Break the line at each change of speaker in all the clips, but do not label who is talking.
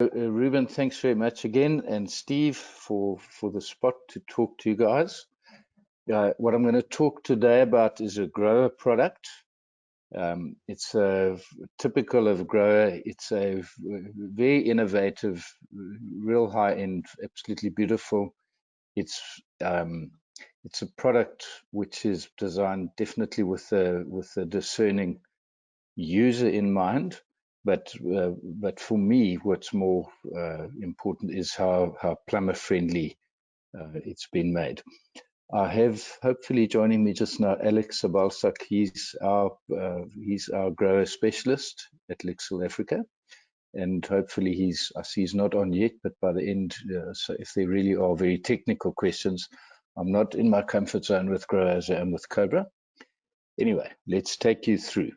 Ruben, thanks very much again, and Steve for the spot to talk to you guys. What I'm going to talk today about is a grower product. It's typical of grower. It's a very innovative, real high-end, absolutely beautiful. It's a product which is designed definitely with a discerning user in mind. But for me, what's more important is how plumber friendly it's been made. I have hopefully joining me just now Alex Sabalsak. He's our grower specialist at Lixil Africa, and hopefully I see he's not on yet, but by the end, so if there really are very technical questions, I'm not in my comfort zone with grower as I am with Cobra. Anyway, let's take you through.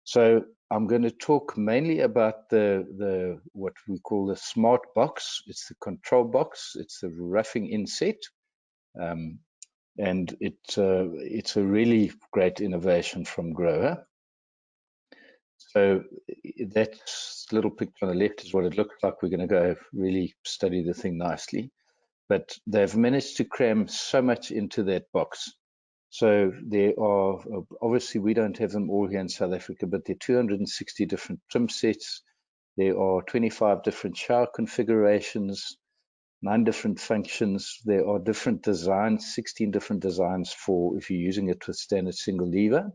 So I'm going to talk mainly about the what we call the Smartbox. It's the control box. It's the roughing in set, and it's a really great innovation from grower. So that little picture on the left is what it looks like. We're going to go really study the thing nicely, but they've managed to cram so much into that box. So there are, obviously we don't have them all here in South Africa, but there are 260 different trim sets. There are 25 different shower configurations, 9 different functions. There are different designs, 16 different designs for if you're using it with standard single lever.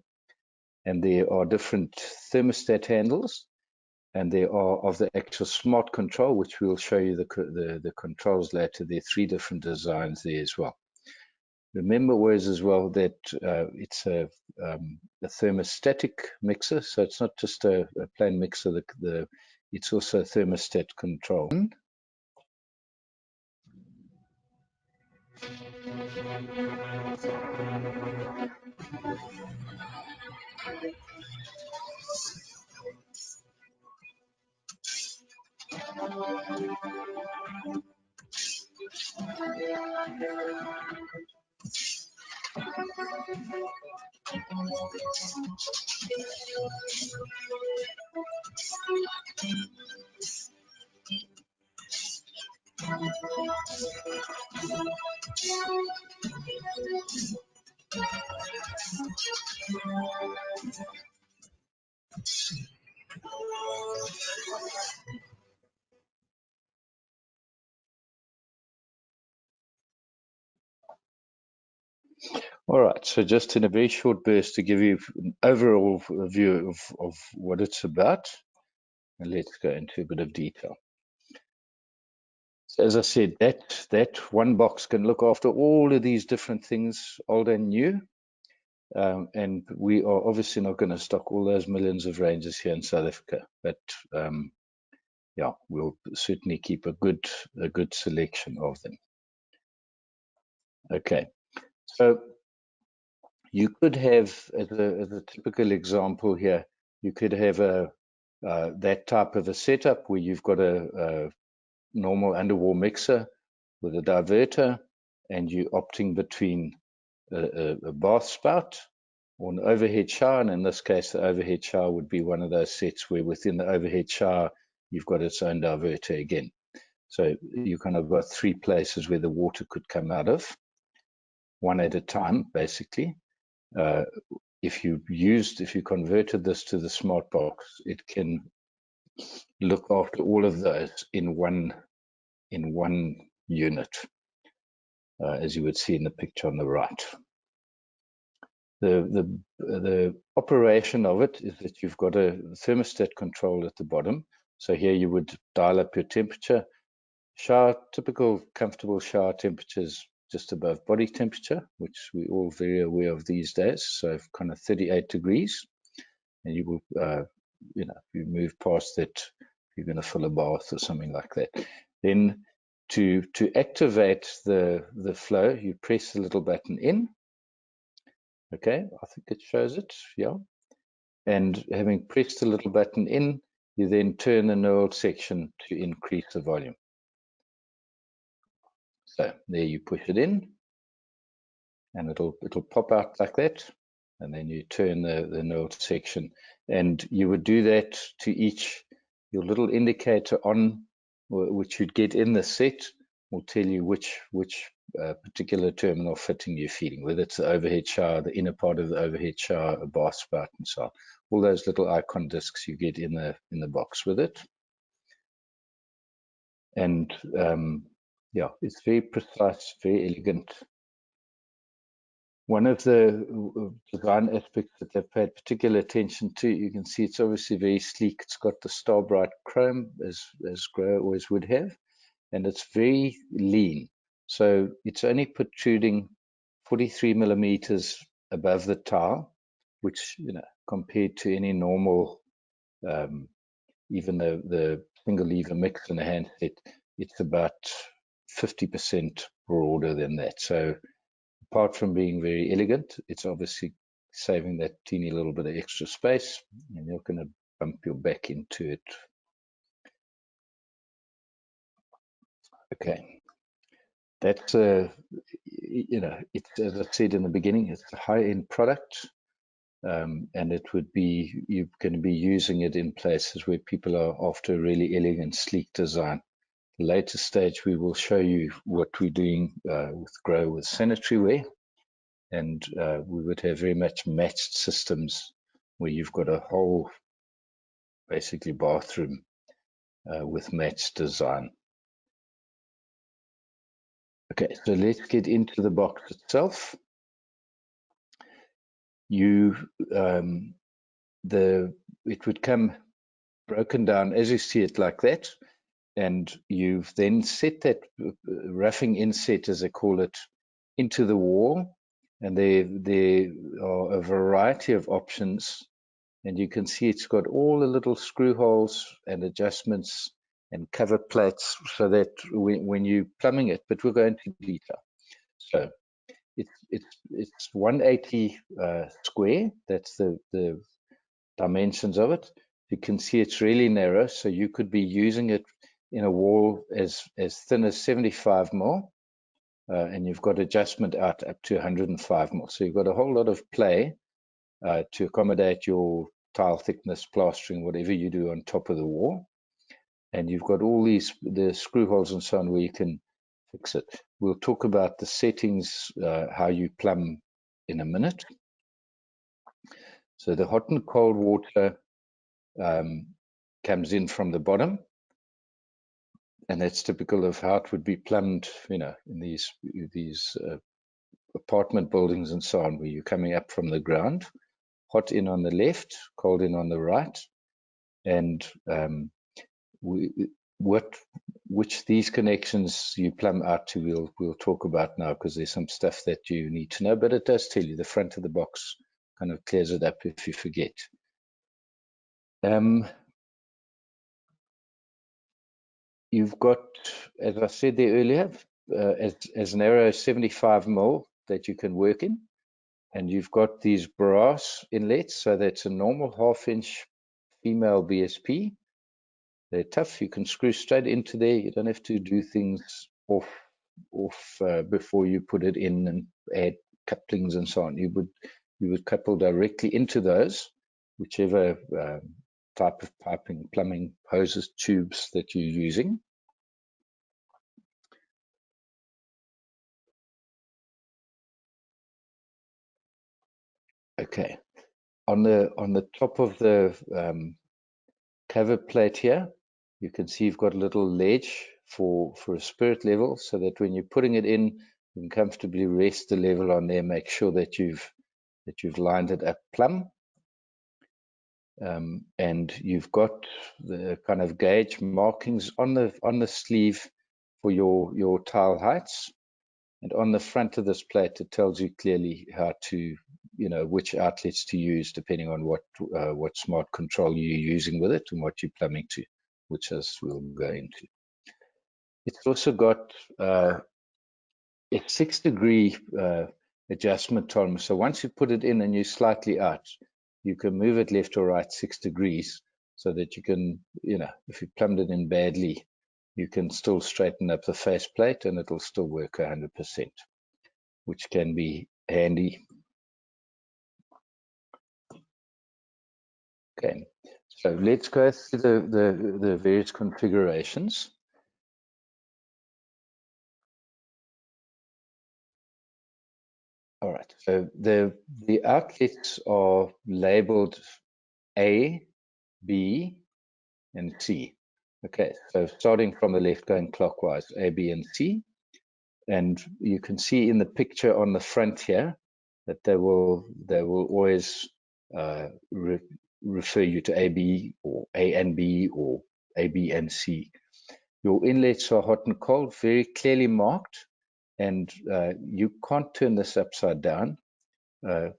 And there are different thermostat handles. And there are of the actual smart control, which we'll show you the controls later. There are 3 different designs there as well. Remember always as well that it's a thermostatic mixer, so it's not just a plain mixer. It's also a thermostat control. All right, so just in a very short burst to give you an overall view of what it's about, and let's go into a bit of detail. So as I said, that one box can look after all of these different things, old and new. And we are obviously not going to stock all those millions of ranges here in South Africa, but yeah, we'll certainly keep a good selection of them. Okay, so you could have, as a typical example here, you could have that type of a setup where you've got a normal underwall mixer with a diverter, and you're opting between a bath spout or an overhead shower, and in this case the overhead shower would be one of those sets where within the overhead shower you've got its own diverter again. So you kind of got 3 places where the water could come out of, one at a time basically. If you converted this to the Smartbox, it can look after all of those in one unit, as you would see in the picture on the right. The operation of it is that you've got a thermostat control at the bottom. So here you would dial up your temperature. Typical comfortable shower temperatures just above body temperature, which we're all very aware of these days. So kind of 38 degrees, and you will, if you move past that, you're going to fill a bath or something like that. Then to activate the flow, you press the little button in. Okay, I think it shows it, yeah. And having pressed the little button in, you then turn the knurled section to increase the volume. So there you push it in, and it'll pop out like that, and then you turn the knurled section, and you would do that to each. Your little indicator on which you'd get in the set, will tell you which particular terminal fitting you're feeding, whether it's the overhead shower, the inner part of the overhead shower, a bar spout, and so on. All those little icon discs you get in the box with it. And yeah, it's very precise, very elegant. One of the design aspects that they've paid particular attention to, you can see it's obviously very sleek. It's got the star bright chrome, as GROHE always would have, and it's very lean. So it's only protruding 43 millimeters above the tile, which, you know, compared to any normal, even the single lever mix in a handset, it's about 50% broader than that. So apart from being very elegant, it's obviously saving that teeny little bit of extra space, and you're going to bump your back into it. Okay, that's you know, it's, as I said in the beginning, it's a high-end product, and it would be, you're going to be using it in places where people are after a really elegant, sleek design. Later stage, we will show you what we're doing with GROHE with sanitary ware. And we would have very much matched systems where you've got a whole, basically, bathroom with matched design. Okay, so let's get into the box itself. It would come broken down as you see it, like that, and you've then set that roughing inset, as they call it, into the wall, and there are a variety of options. And you can see it's got all the little screw holes and adjustments and cover plates, so that when you're plumbing it, but we'll go into detail. So it's 180 square. That's the dimensions of it. You can see it's really narrow, so you could be using it in a wall as thin as 75 mil, and you've got adjustment out up to 105 mil. So you've got a whole lot of play to accommodate your tile thickness, plastering, whatever you do on top of the wall. And you've got all the screw holes and so on where you can fix it. We'll talk about the settings, how you plumb, in a minute. So the hot and cold water comes in from the bottom, and that's typical of how it would be plumbed, you know, in these apartment buildings and so on, where you're coming up from the ground. Hot in on the left, cold in on the right, and which these connections you plumb out to, we'll talk about now, because there's some stuff that you need to know, but it does tell you. The front of the box kind of clears it up if you forget. You've got, as I said there earlier, as narrow as 75 mil that you can work in, and you've got these brass inlets, so that's a normal 1/2 inch female BSP. They're tough. You can screw straight into there. You don't have to do things off before you put it in and add couplings and so on. You would couple directly into those, whichever type of piping, plumbing, hoses, tubes that you're using. Okay, on the top of the cover plate here, you can see you've got a little ledge for a spirit level, so that when you're putting it in, you can comfortably rest the level on there. Make sure that you've lined it up plumb, and you've got the kind of gauge markings on the sleeve for your tile heights, and on the front of this plate it tells you clearly how to, you know, which outlets to use depending on what smart control you're using with it and what you're plumbing to, which as we'll go into. It's also got a 6-degree adjustment tolerance. So once you put it in and you're slightly out, you can move it left or right 6 degrees, so that you can, you know, if you plumbed it in badly, you can still straighten up the faceplate and it'll still work 100%, which can be handy. Okay, so let's go through the various configurations. All right, so the outlets are labeled A, B, and C. Okay, so starting from the left, going clockwise, A, B, and C. And you can see in the picture on the front here that they will always refer you to AB or A and B or A, B, and C. Your inlets are hot and cold, very clearly marked, and you can't turn this upside down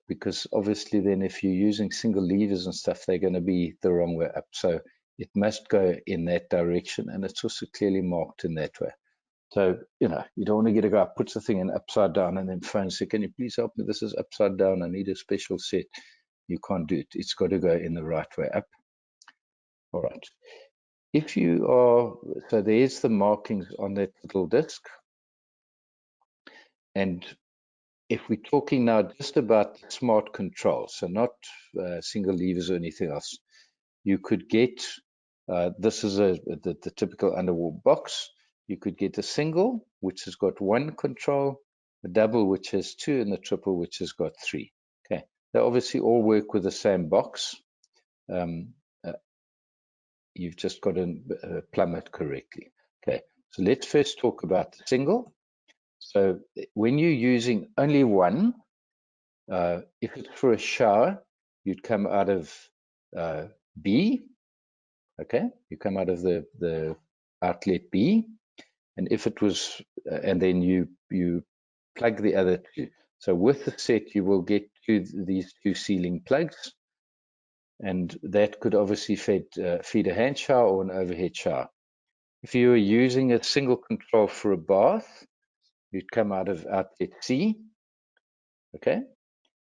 because obviously then if you're using single levers and stuff, they're going to be the wrong way up. So it must go in that direction, and it's also clearly marked in that way. So, you know, you don't want to get a guy puts the thing in upside down and then phones, say, can you please help me? This is upside down. I need a special set. You can't do it. It's got to go in the right way up. All right. If you are, so there's the markings on that little disc. And if we're talking now just about smart control, so not single levers or anything else, you could get, this is the typical underwater box. You could get a single, which has got one control, a double, which has two, and the triple, which has got three. Okay, they obviously all work with the same box. You've just got to plumb it correctly. Okay, so let's first talk about the single. So when you're using only one, if it's for a shower, you'd come out of B. Okay, you come out of the outlet B, and if it was, and then you plug the other two. So with the set, you will get these two ceiling plugs, and that could obviously feed a hand shower or an overhead shower. If you were using a single control for a bath, you'd come out of outlet C, okay,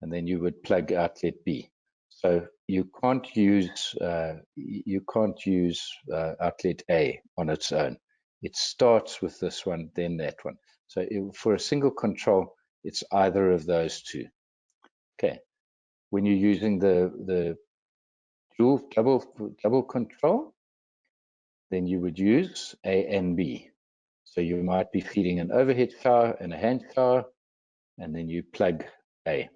and then you would plug outlet B. So you can't use outlet A on its own. It starts with this one, then that one. So for a single control, it's either of those two. Okay. When you're using the dual double control, then you would use A and B. So you might be feeding an overhead shower and a hand shower, and then you plug A.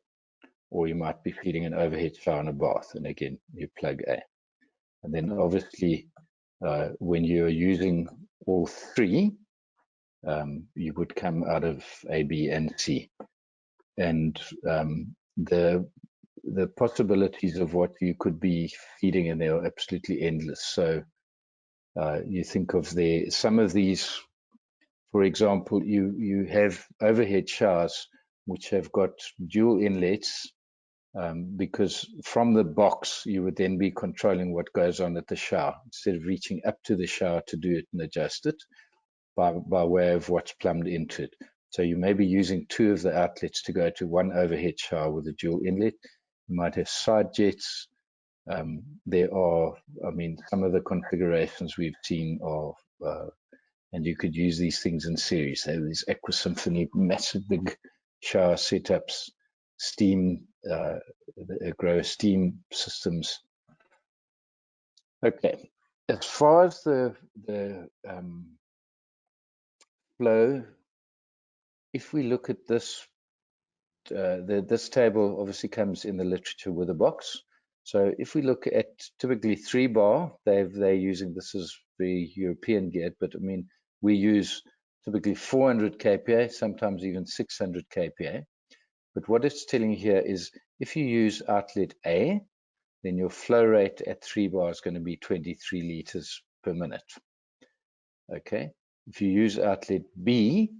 Or you might be feeding an overhead shower and a bath, and again, you plug A. And then obviously, when you're using all three, you would come out of A, B, and C. And the possibilities of what you could be feeding in there are absolutely endless. So you think of some of these, for example, you have overhead showers which have got dual inlets, because from the box you would then be controlling what goes on at the shower instead of reaching up to the shower to do it and adjust it by way of what's plumbed into it. So you may be using two of the outlets to go to one overhead shower with a dual inlet. You might have side jets. There are, I mean, some of the configurations we've seen are, and you could use these things in series. They have these Aqua Symphony, massive big shower setups, steam, GROHE steam systems. Okay, as far as the flow, if we look at this, this table obviously comes in the literature with a box. So if we look at typically 3-bar, they're using, this is very European geared, but I mean, we use typically 400 kPa, sometimes even 600 kPa. But what it's telling here is if you use outlet A, then your flow rate at 3-bar is going to be 23 liters per minute. Okay, if you use outlet B,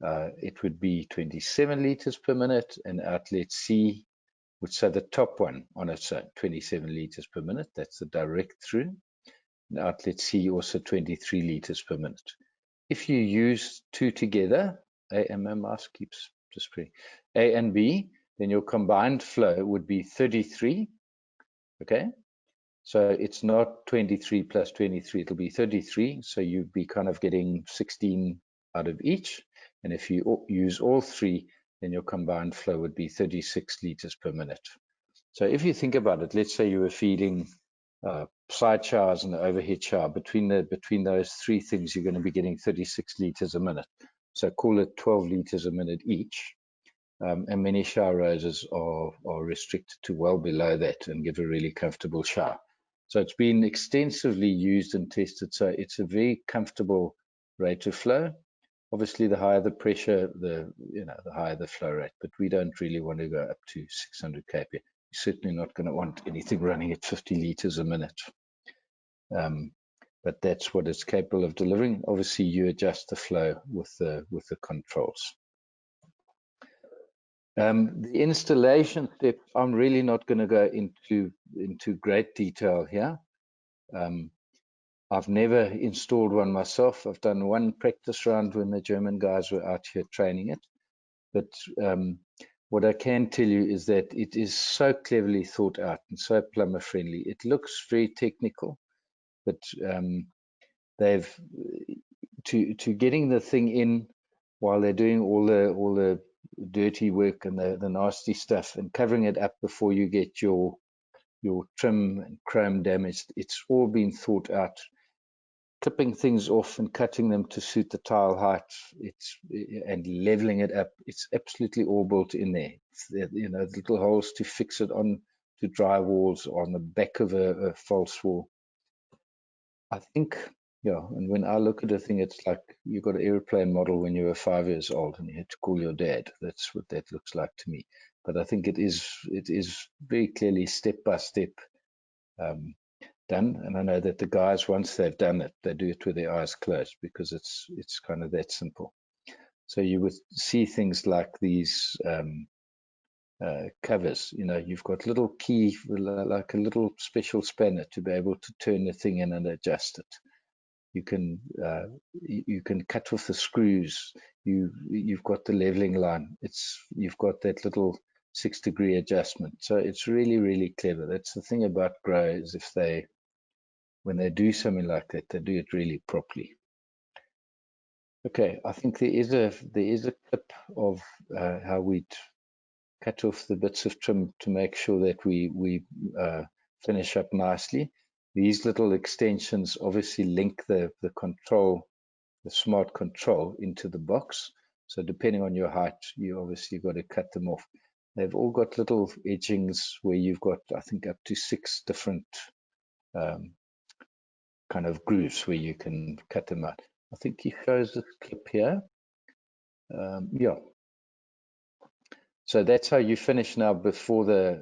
it would be 27 liters per minute, and outlet C, which is the top one on its own, 27 liters per minute. That's the direct through. And outlet C also 23 liters per minute. If you use two together, A and my mouse keeps just pretty, A and B, then your combined flow would be 33. Okay, so it's not 23 plus 23, it'll be 33. So you'd be kind of getting 16 out of each. And if you use all three, then your combined flow would be 36 liters per minute. So if you think about it, let's say you were feeding side showers and the overhead shower. Between those three things, you're going to be getting 36 liters a minute. So call it 12 liters a minute each. and many shower roses are restricted to well below that and give a really comfortable shower. So it's been extensively used and tested. So it's a very comfortable rate of flow. Obviously, the higher the pressure, the higher the flow rate. But we don't really want to go up to 600 kPa. You're certainly not going to want anything running at 50 liters a minute. But that's what it's capable of delivering. Obviously, you adjust the flow with the controls. The installation step, I'm really not going to go into great detail here. I've never installed one myself. I've done one practice round when the German guys were out here training it. But what I can tell you is that it is so cleverly thought out and so plumber friendly. It looks very technical, but they've to getting the thing in while they're doing all the dirty work and the nasty stuff and covering it up before you get your trim and chrome damaged. It's all been thought out. Clipping things off and cutting them to suit the tile height, and leveling it up. It's absolutely all built in there. The little holes to fix it on to dry walls on the back of a false wall. I think, yeah, and when I look at a thing, it's like you got an airplane model when you were 5 years old and you had to call your dad. That's what that looks like to me. But I think it is very clearly step by step done. And I know that the guys, once they've done it, they do it with their eyes closed because it's kind of that simple. So you would see things like these covers. You've got little key, like a little special spanner to be able to turn the thing in and adjust it. You can cut off the screws. You've got the leveling line. You've got that little 6-degree adjustment. So it's really, really clever. That's the thing about GROHE, is when they do something like that, they do it really properly. Okay, I think there is a clip of how we'd cut off the bits of trim to make sure that we finish up nicely. These little extensions obviously link the control, the smart control, into the box. So depending on your height, you obviously got to cut them off. They've all got little edgings where you've got, I think, up to 6 different kind of grooves where you can cut them out. I think he shows this clip here. Yeah. So that's how you finish now before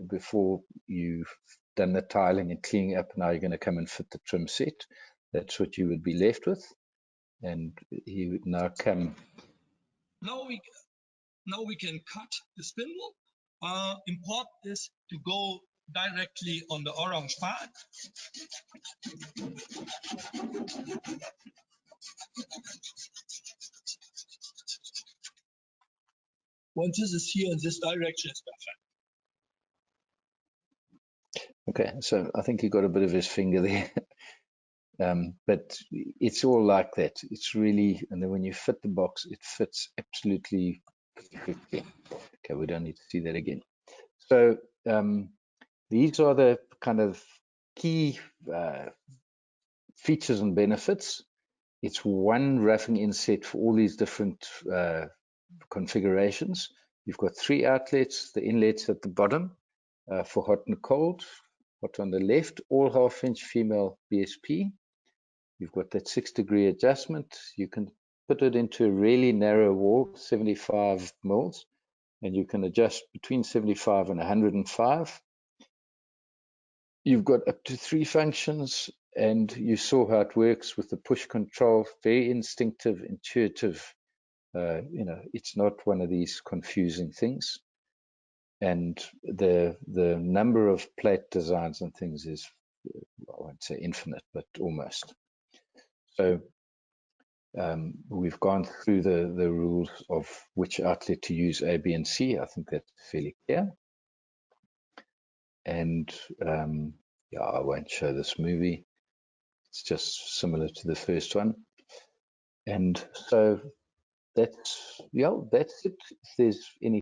before you've done the tiling and cleaning up. Now you're going to come and fit the trim set. That's what you would be left with. And he would now come.
Now we can cut the spindle. Important is to go directly on the orange part. Once this is here in this direction, it's perfect.
Okay, so I think he got a bit of his finger there. But it's all like that. It's really, and then when you fit the box, it fits absolutely perfectly. Okay, we don't need to see that again. So these are the kind of key features and benefits. It's one roughing inset for all these different configurations. You've got 3 outlets, the inlets at the bottom for hot and cold, hot on the left, all 1/2-inch female BSP. You've got that 6-degree adjustment. You can put it into a really narrow wall, 75 mils, and you can adjust between 75 and 105. You've got up to 3 functions, and you saw how it works with the push control. Very instinctive, intuitive. It's not one of these confusing things. And the number of plate designs and things is, I won't say infinite, but almost. So we've gone through the rules of which outlet to use, A, B, and C. I think that's fairly clear. And yeah, I won't show this movie. It's just similar to the first one. And so that's it. If there's any